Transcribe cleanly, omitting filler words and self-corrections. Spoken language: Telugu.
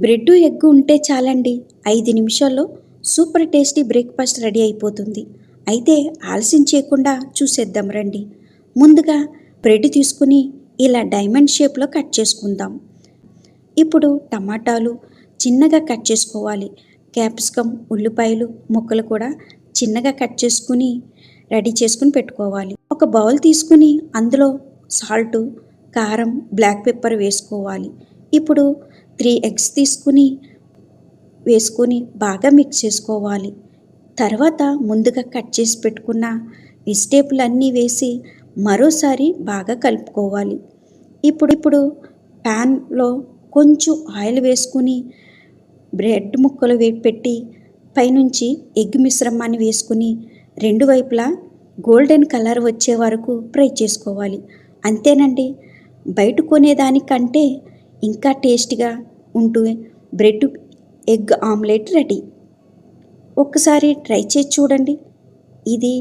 బ్రెడ్ ఎగ్ ఉంటే చాలండి, 5 నిమిషాల్లో సూపర్ టేస్టీ బ్రేక్ఫాస్ట్ రెడీ అయిపోతుంది. అయితే ఆలస్యం చేయకుండా చూసేద్దాం రండి. ముందుగా బ్రెడ్ తీసుకుని ఇలా డైమండ్ షేప్లో కట్ చేసుకుందాం. ఇప్పుడు టమాటాలు చిన్నగా కట్ చేసుకోవాలి. క్యాప్సికమ్, ఉల్లిపాయలు ముక్కలు కూడా చిన్నగా కట్ చేసుకుని రెడీ చేసుకుని పెట్టుకోవాలి. ఒక బౌల్ తీసుకుని అందులో సాల్టు, కారం, బ్లాక్ పెప్పర్ వేసుకోవాలి. ఇప్పుడు 3 ఎగ్స్ వేసుకొని బాగా మిక్స్ చేసుకోవాలి. తర్వాత ముందుగా కట్ చేసి పెట్టుకున్న వెజిటేబుల్ అన్నీ వేసి మరోసారి బాగా కలుపుకోవాలి. ఇప్పుడు ప్యాన్లో కొంచెం ఆయిల్ వేసుకుని బ్రెడ్ ముక్కలు పెట్టి పైనుంచి ఎగ్ మిశ్రమాన్ని వేసుకుని 2 వైపులా గోల్డెన్ కలర్ వచ్చే వరకు ఫ్రై చేసుకోవాలి. అంతేనండి, బయట కొనేదానికంటే ఇంకా టేస్టీగా ఉంటూ బ్రెడ్ ఎగ్ ఆమ్లెట్ రెడీ. ఒక్కసారి ట్రై చేసి చూడండి. ఇది